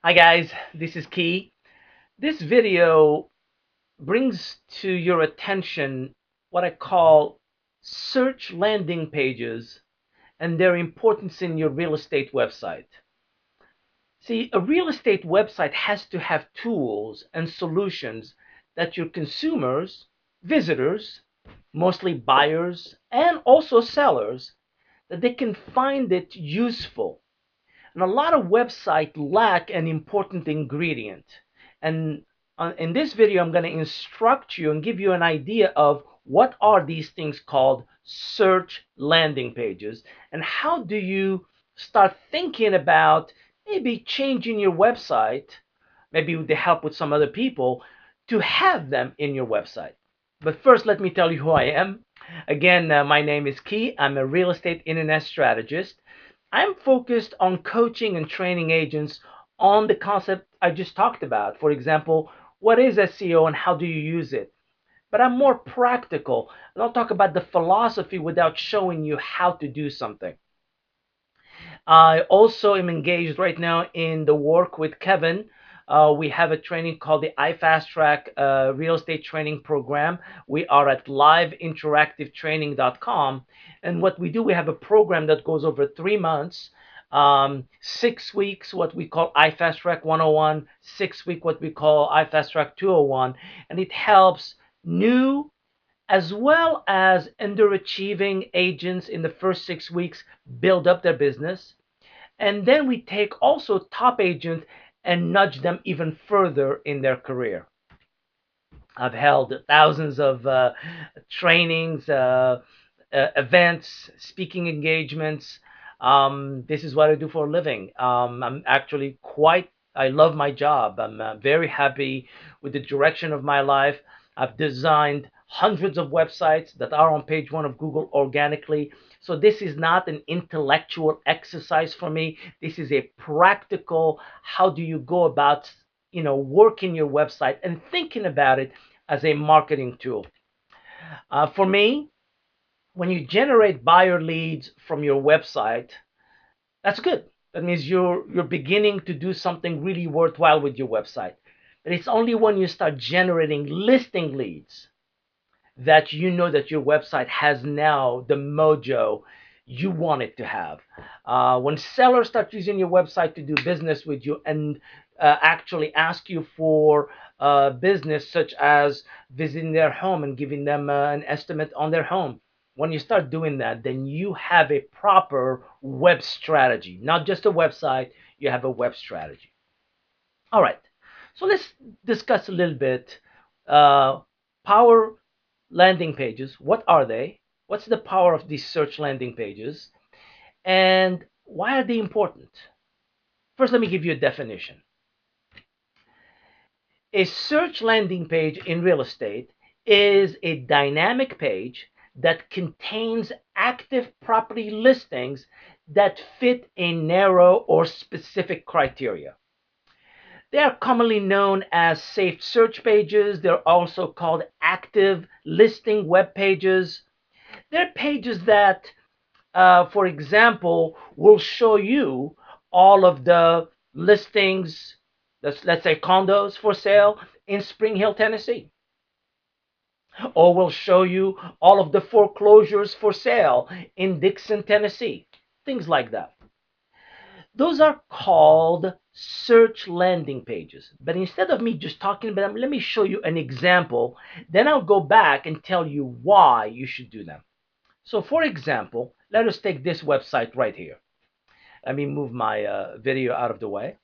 Hi guys, this is Key. This video brings to your attention what I call search landing pages and their importance in your real estate website. See, a real estate website has to have tools and solutions that your consumers, visitors, mostly buyers, and also sellers, that they can find it useful. And a lot of websites lack an important ingredient. And in this video, I'm going to instruct you and give you an idea of what are these things called search landing pages, and how do you start thinking about maybe changing your website, maybe with the help with some other people, to have them in your website. But first, let me tell you who I am. Again, my name is Key. I'm a real estate internet strategist. I'm focused on coaching and training agents on the concept I just talked about. For example, what is SEO and how do you use it? But I'm more practical. I don't talk about the philosophy without showing you how to do something. I also am engaged right now in the work with Kevin. We have a training called the iFast Track Real Estate Training Program. We are at liveinteractivetraining.com. And what we do, we have a program that goes over 3 months, 6 weeks, what we call iFast Track 101, 6 week, what we call iFast Track 201. And it helps new as well as underachieving agents in the first 6 weeks build up their business. And then we take also top agents and nudge them even further in their career. I've held thousands of trainings, events, speaking engagements. This is what I do for a living. I'm actually I love my job. I'm very happy with the direction of my life. I've designed hundreds of websites that are on page one of Google organically. So this is not an intellectual exercise for me. This is a practical, how do you go about, working your website and thinking about it as a marketing tool. For me, when you generate buyer leads from your website, that's good. That means you're beginning to do something really worthwhile with your website. But it's only when you start generating listing leads that you know that your website has now the mojo you want it to have. When sellers start using your website to do business with you and actually ask you for business, such as visiting their home and giving them an estimate on their home, when you start doing that, then you have a proper web strategy, not just a website, you have a web strategy. All right, so let's discuss a little bit power landing pages. What are they? What's the power of these search landing pages? And why are they important? First, let me give you a definition. A search landing page in real estate is a dynamic page that contains active property listings that fit a narrow or specific criteria. They are commonly known as safe search pages. They're also called active listing web pages. They're pages that, for example, will show you all of the listings, let's say condos for sale in Spring Hill, Tennessee, or will show you all of the foreclosures for sale in Dixon, Tennessee, things like that. Those are called search landing pages. But instead of me just talking about them, let me show you an example. Then I'll go back and tell you why you should do them. So for example, let us take this website right here. Let me move my video out of the way.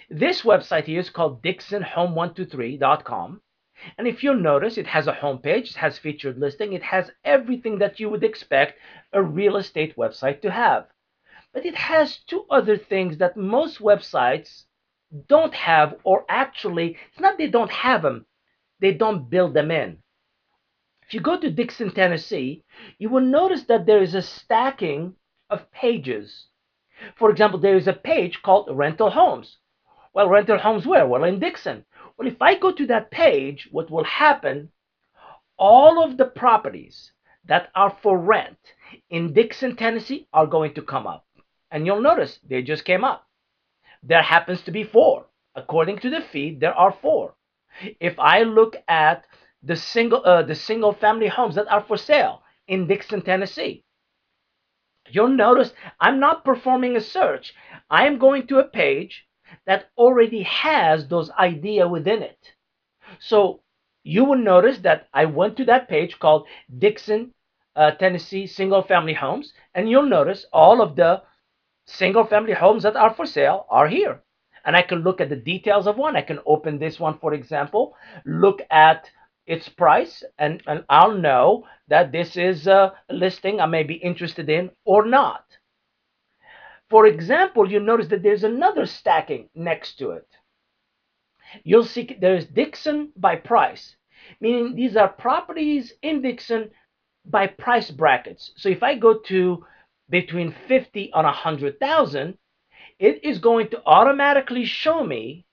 This website here is called DixonHome123.com. And if you'll notice, it has a homepage, it has featured listing, it has everything that you would expect a real estate website to have. But it has two other things that most websites don't have, or actually, it's not they don't have them, they don't build them in. If you go to Dixon, Tennessee, you will notice that there is a stacking of pages. For example, there is a page called rental homes. Well, rental homes where? Well, in Dixon. Well, if I go to that page, what will happen, all of the properties that are for rent in Dixon, Tennessee are going to come up. And you'll notice they just came up. There happens to be 4. According to the feed, there are four. If I look at the single family homes that are for sale in Dixon, Tennessee, you'll notice I'm not performing a search. I am going to a page that already has those ideas within it. So you will notice that I went to that page called Dixon, Tennessee single family homes, and you'll notice all of the single family homes that are for sale are here. And I can look at the details of one. I can open this one, for example, look at its price, and I'll know that this is a listing I may be interested in or not. For example, you notice that there's another stacking next to it. You'll see there's Dixon by price, meaning these are properties in Dixon by price brackets. So if I go to between 50 and 100,000, it is going to automatically show me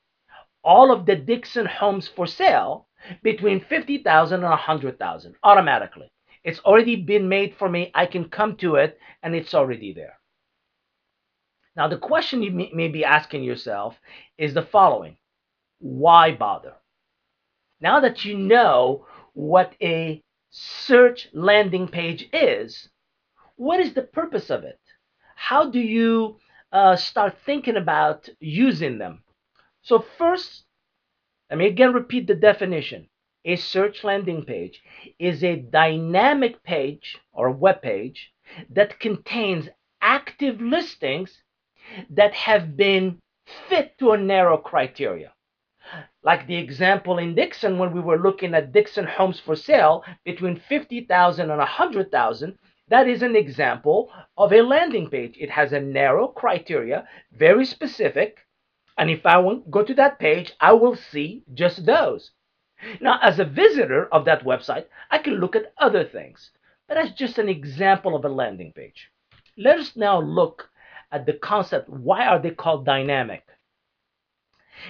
all of the Dixon homes for sale between 50,000 and 100,000 automatically. It's already been made for me. I can come to it and it's already there. Now, the question you may be asking yourself is the following. Why bother? Now that you know what a search landing page is, what is the purpose of it? How do you start thinking about using them? So first, let me again repeat the definition. A search landing page is a dynamic page or web page that contains active listings that have been fit to a narrow criteria. Like the example in Dixon, when we were looking at Dixon homes for sale between 50,000 and 100,000, that is an example of a landing page. It has a narrow criteria, very specific, and if I go to that page, I will see just those. Now, as a visitor of that website, I can look at other things, but that's just an example of a landing page. Let us now look at the concept. Why are they called dynamic?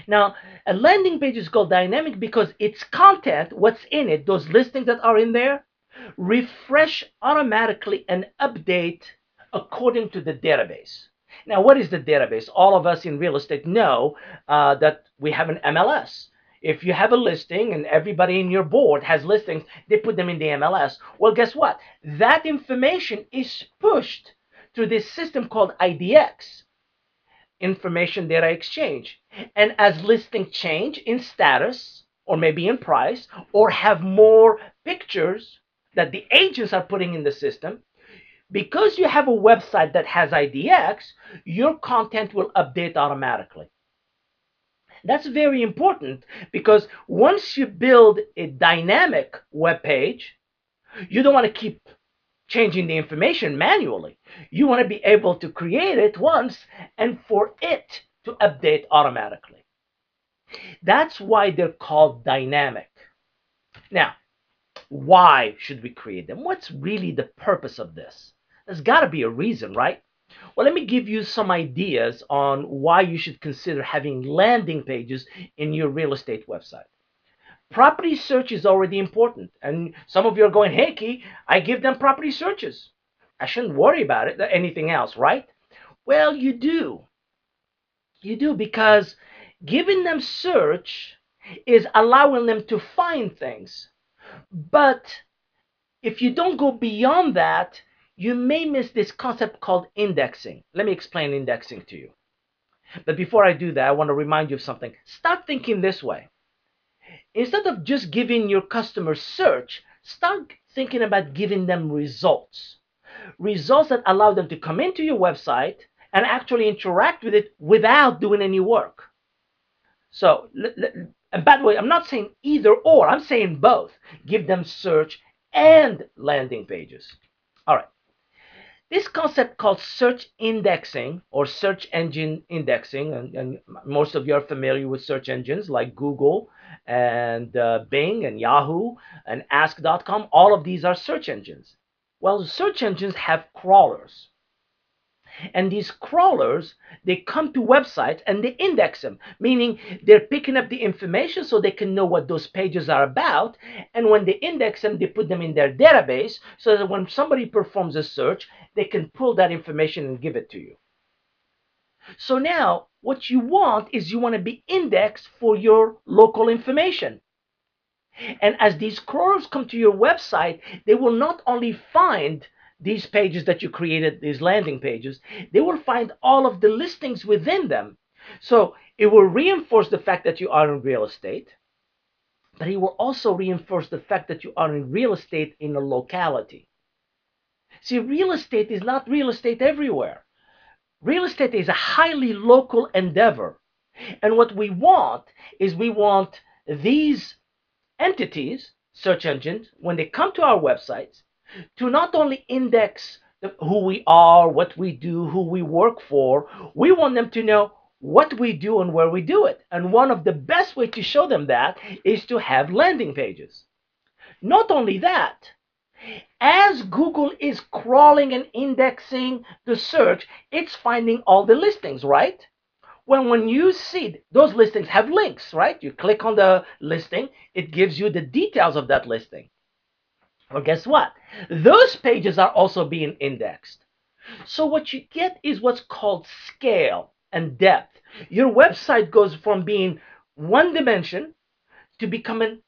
Now, a landing page is called dynamic because its content, what's in it, those listings that are in there, refresh automatically and update according to the database. Now, what is the database? All of us in real estate know that we have an MLS. If you have a listing and everybody in your board has listings, they put them in the MLS. Well, guess what? That information is pushed through this system called IDX, Information Data Exchange. And as listings change in status, or maybe in price, or have more pictures that the agents are putting in the system, because you have a website that has IDX, your content will update automatically. That's very important because once you build a dynamic web page, you don't want to keep changing the information manually. You want to be able to create it once and for it to update automatically. That's why they're called dynamic. Now, why should we create them? What's really the purpose of this? There's got to be a reason, right? Well, let me give you some ideas on why you should consider having landing pages in your real estate website. Property search is already important. And some of you are going, hey, Key, I give them property searches. I shouldn't worry about it, anything else, right? Well, you do. You do, because giving them search is allowing them to find things. But if you don't go beyond that, you may miss this concept called indexing. Let me explain indexing to you. But before I do that, I want to remind you of something. Start thinking this way. Instead of just giving your customers search, start thinking about giving them results. Results that allow them to come into your website and actually interact with it without doing any work. So, and by the way, I'm not saying either or. I'm saying both. Give them search and landing pages. All right. This concept called search indexing or search engine indexing, and most of you are familiar with search engines like Google and Bing and Yahoo and Ask.com. All of these are search engines. Well, search engines have crawlers. And these crawlers, they come to websites and they index them, meaning they're picking up the information so they can know what those pages are about. And when they index them, they put them in their database so that when somebody performs a search, they can pull that information and give it to you. So now what you want is you want to be indexed for your local information. And as these crawlers come to your website, they will not only find these pages that you created, these landing pages, they will find all of the listings within them. So it will reinforce the fact that you are in real estate, but it will also reinforce the fact that you are in real estate in a locality. See, real estate is not real estate everywhere. Real estate is a highly local endeavor. And what we want is we want these entities, search engines, when they come to our websites, to not only index who we are, what we do, who we work for, we want them to know what we do and where we do it. And one of the best ways to show them that is to have landing pages. Not only that, as Google is crawling and indexing the search, it's finding all the listings, right? Well, when you see those listings have links, right? You click on the listing, it gives you the details of that listing. Well, guess what? Those pages are also being indexed. So what you get is what's called scale and depth. Your website goes from being one dimension to becoming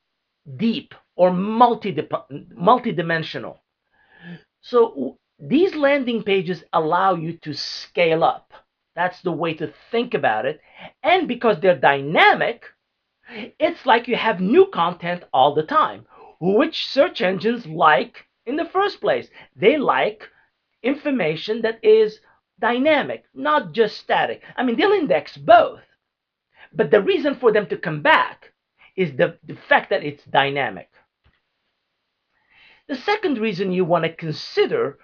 deep or multi-dimensional. So these landing pages allow you to scale up. That's the way to think about it. And because they're dynamic, it's like you have new content all the time, which search engines like in the first place. They like information that is dynamic, not just static. I mean, they'll index both, but the reason for them to come back is the fact that it's dynamic. The second reason you want to consider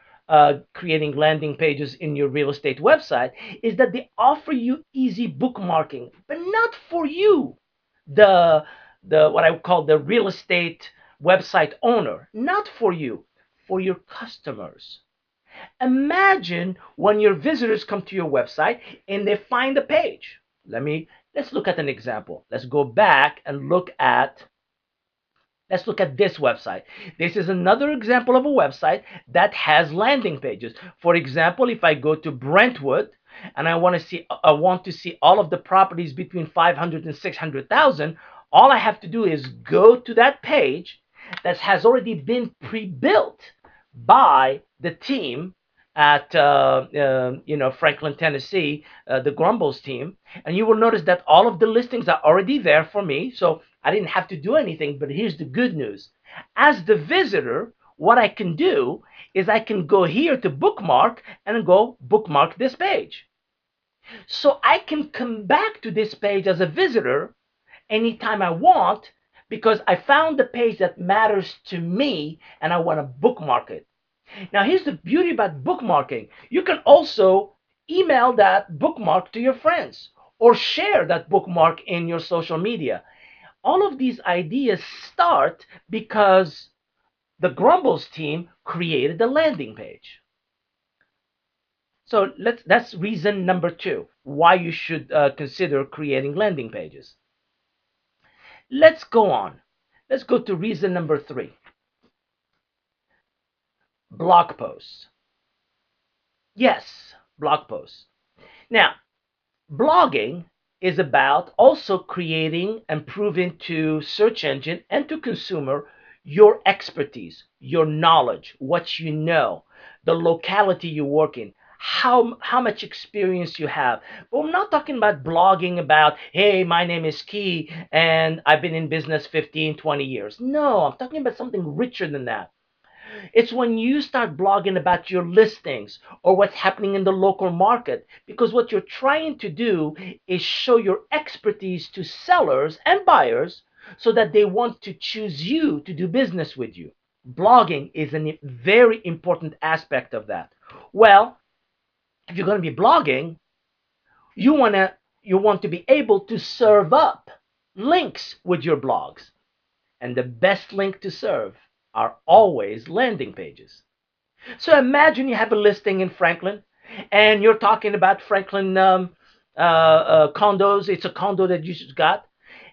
creating landing pages in your real estate website is that they offer you easy bookmarking, but not for you, the what I would call the real estate website owner, not for you, for your customers. Imagine when your visitors come to your website and they find a page. Let's look at an example. Let's go back and look at this website. This is another example of a website that has landing pages. For example, if I go to Brentwood and I want to see all of the properties between 500 and 600,000, all I have to do is go to that page that has already been pre-built by the team at Franklin, Tennessee, the Grumbles team, and you will notice that all of the listings are already there for me. So I didn't have to do anything, but here's the good news. As the visitor, what I can do is I can go here to bookmark and go bookmark this page. So I can come back to this page as a visitor anytime I want because I found the page that matters to me and I want to bookmark it. Now, here's the beauty about bookmarking. You can also email that bookmark to your friends or share that bookmark in your social media. All of these ideas start because the Grumbles team created the landing page. So that's reason number 2, why you should consider creating landing pages. Let's go on. Let's go to reason number 3. Blog posts. Yes, blog posts. Now, blogging is about also creating and proving to search engine and to consumer your expertise, your knowledge, what you know, the locality you work in, how much experience you have. But we're not talking about blogging about, hey, my name is Key and I've been in business 15, 20 years. No, I'm talking about something richer than that. It's when you start blogging about your listings or what's happening in the local market, because what you're trying to do is show your expertise to sellers and buyers so that they want to choose you to do business with you. Blogging is a very important aspect of that. Well, if you're going to be blogging, you want to be able to serve up links with your blogs. And the best link to serve are always landing pages. So imagine you have a listing in Franklin and you're talking about Franklin condos. It's a condo that you just got.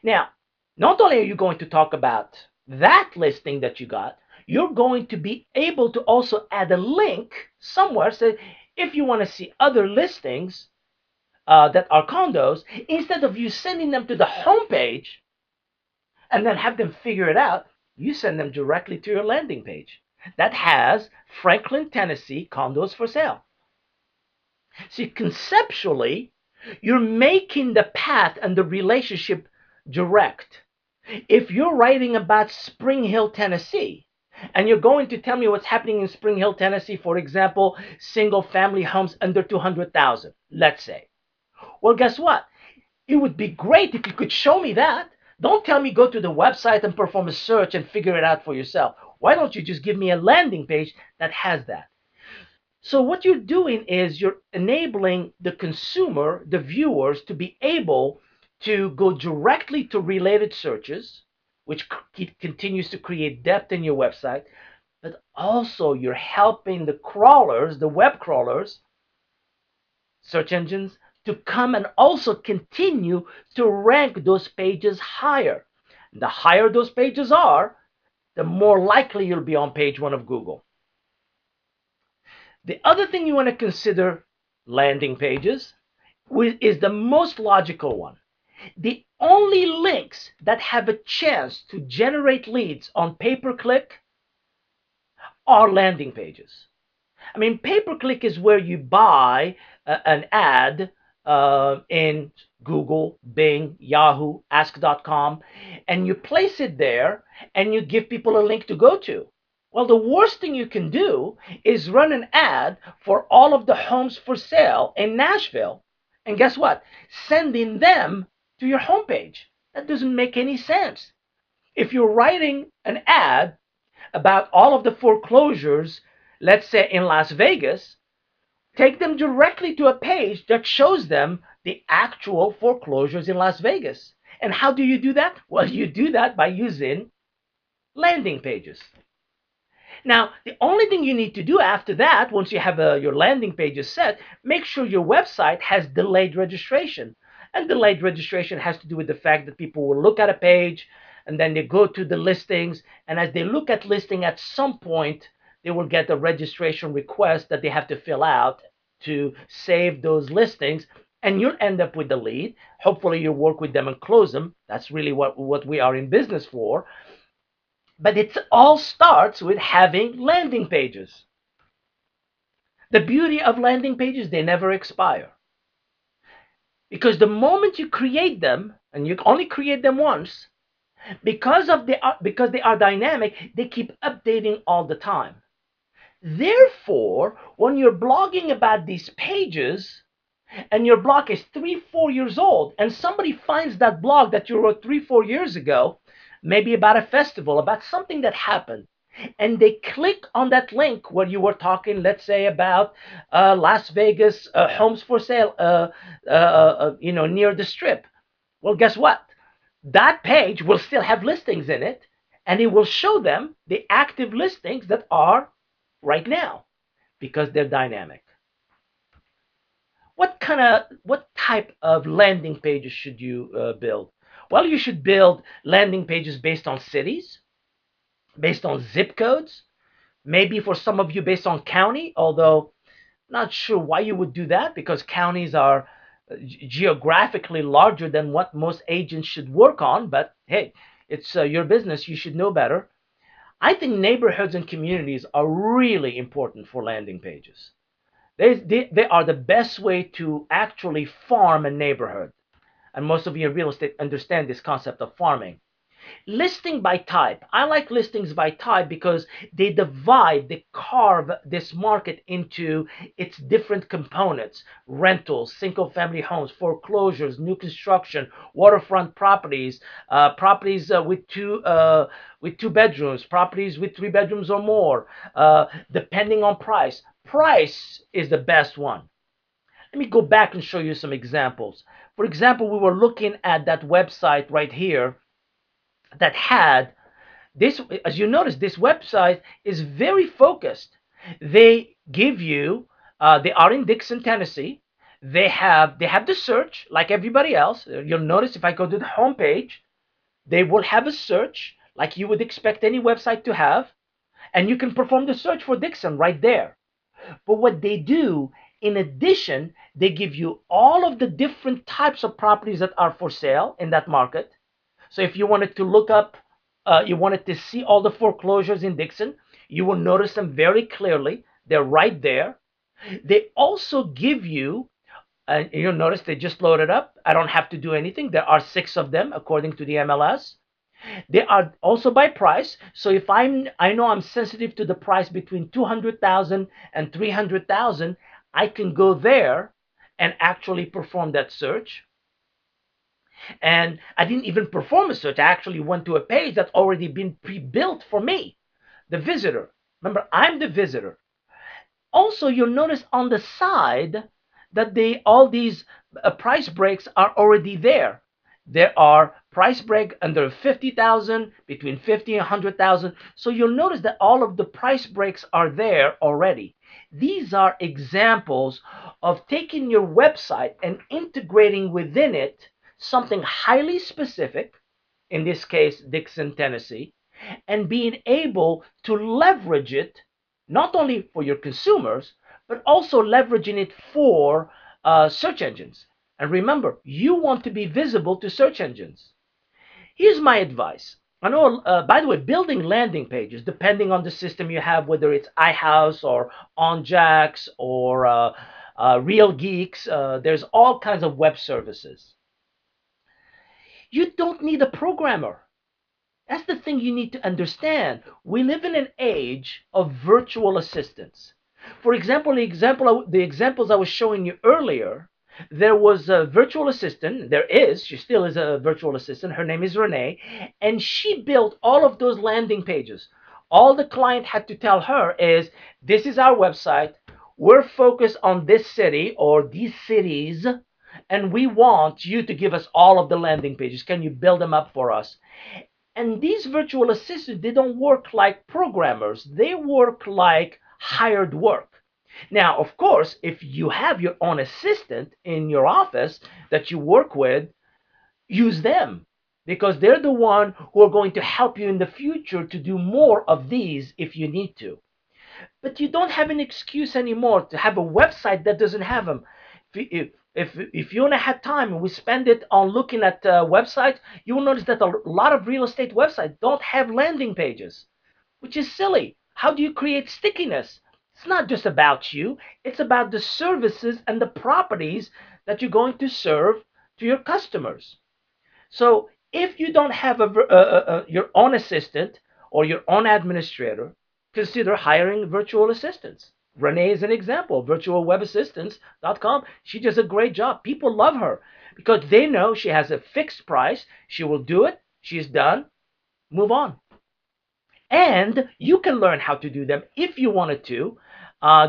Now, not only are you going to talk about that listing that you got, you're going to be able to also add a link somewhere. So if you want to see other listings that are condos, instead of you sending them to the homepage and then have them figure it out, you send them directly to your landing page that has Franklin, Tennessee condos for sale. See, conceptually, you're making the path and the relationship direct. If you're writing about Spring Hill, Tennessee, and you're going to tell me what's happening in Spring Hill, Tennessee, for example, single family homes under 200,000, let's say. Well, guess what? It would be great if you could show me that. Don't tell me go to the website and perform a search and figure it out for yourself. Why don't you just give me a landing page that has that? So what you're doing is you're enabling the consumer, the viewers, to be able to go directly to related searches, which continues to create depth in your website, but also you're helping the crawlers, the web crawlers, search engines, to come and also continue to rank those pages higher. The higher those pages are, the more likely you'll be on page 1 of Google. The other thing you want to consider, landing pages, is the most logical one. The only links that have a chance to generate leads on pay-per-click are landing pages. I mean, pay-per-click is where you buy an ad in Google, Bing, Yahoo, Ask.com, and you place it there and you give people a link to go to. Well, the worst thing you can do is run an ad for all of the homes for sale in Nashville, and guess what? Sending them to your homepage. That doesn't make any sense. If you're writing an ad about all of the foreclosures, let's say in Las Vegas, take them directly to a page that shows them the actual foreclosures in Las Vegas. And how do you do that? Well, you do that by using landing pages. Now, the only thing you need to do after that, once you have your landing pages set, make sure your website has delayed registration. And delayed registration has to do with the fact that people will look at a page and then they go to the listings, and as they look at listing, at some point they will get a registration request that they have to fill out to save those listings, and you'll end up with the lead. Hopefully you work with them and close them. That's really what we are in business for. But it all starts with having landing pages. The beauty of landing pages, they never expire. Because the moment you create them, and you only create them once, because they are dynamic, they keep updating all the time. Therefore, when you're blogging about these pages, and your blog is 3-4 years old, and somebody finds that blog that you wrote 3-4 years ago, maybe about a festival, about something that happened, and they click on that link where you were talking, let's say, about Las Vegas homes for sale, near the Strip. Well, guess what? That page will still have listings in it, and it will show them the active listings that are right now because they're dynamic. What type of landing pages should you build? Well, you should build landing pages based on cities, based on zip codes, maybe for some of you based on county, although not sure why you would do that, because counties are geographically larger than what most agents should work on. But hey, it's your business. You should know better. I think neighborhoods and communities are really important for landing pages. They are the best way to actually farm a neighborhood. And most of you in real estate understand this concept of farming. Listing by type. I like listings by type because they carve this market into its different components: rentals, single family homes, foreclosures, new construction, waterfront properties, properties with two bedrooms, properties with 3 bedrooms or more, depending on price. Price is the best one. Let me go back and show you some examples. For example, we were looking at that website right here that had this. As you notice, this website is very focused. They give you, they are in Dixon, Tennessee. They have the search like everybody else. You'll notice if I go to the home page, they will have a search like you would expect any website to have, and you can perform the search for Dixon right there. But what they do In addition, they give you all of the different types of properties that are for sale in that market. So if you wanted to look up, you wanted to see all the foreclosures in Dixon, you will notice them very clearly. They're right there. They also give you, and you'll notice they just loaded up. I don't have to do anything. There are 6 of them according to the MLS. They are also by price. So if I know I'm sensitive to the price between 200,000 and 300,000, I can go there and actually perform that search. And I didn't even perform a search. I actually went to a page that's already been pre-built for me, the visitor. Remember, I'm the visitor. Also, you'll notice on the side that all these price breaks are already there. There are price break under 50,000, between 50 and 100,000. So you'll notice that all of the price breaks are there already. These are examples of taking your website and integrating within it something highly specific, in this case, Dixon, Tennessee, and being able to leverage it not only for your consumers, but also leveraging it for search engines. And remember, you want to be visible to search engines. Here's my advice. I know, by the way, building landing pages, depending on the system you have, whether it's iHouse or OnJax or Real Geeks, there's all kinds of web services. You don't need a programmer. That's the thing you need to understand. We live in an age of virtual assistants. For example, the examples I was showing you earlier, there was a virtual assistant. She still is a virtual assistant. Her name is Renee, and she built all of those landing pages. All the client had to tell her is, this is our website. We're focused on this city or these cities, and we want you to give us all of the landing pages. Can you build them up for us? And these virtual assistants, they don't work like programmers. They work like hired work. Now, of course, if you have your own assistant in your office that you work with, use them, because they're the one who are going to help you in the future to do more of these if you need to. But you don't have an excuse anymore to have a website that doesn't have them. If you only had time and we spend it on looking at websites, you will notice that a lot of real estate websites don't have landing pages, which is silly. How do you create stickiness? It's not just about you. It's about the services and the properties that you're going to serve to your customers. So if you don't have your own assistant or your own administrator, consider hiring virtual assistants. Renee is an example, virtualwebassistants.com. She does a great job. People love her because they know she has a fixed price. She will do it. She's done. Move on. And you can learn how to do them if you wanted to.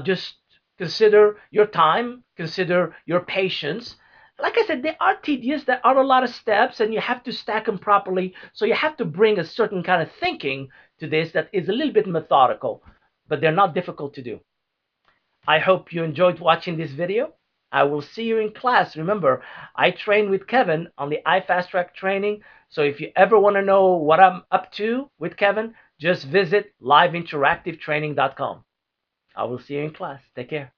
Just consider your time, consider your patience. Like I said, they are tedious. There are a lot of steps, and you have to stack them properly. So you have to bring a certain kind of thinking to this that is a little bit methodical, but they're not difficult to do. I hope you enjoyed watching this video. I will see you in class. Remember, I train with Kevin on the iFastTrack training. So if you ever want to know what I'm up to with Kevin, just visit liveinteractivetraining.com. I will see you in class. Take care.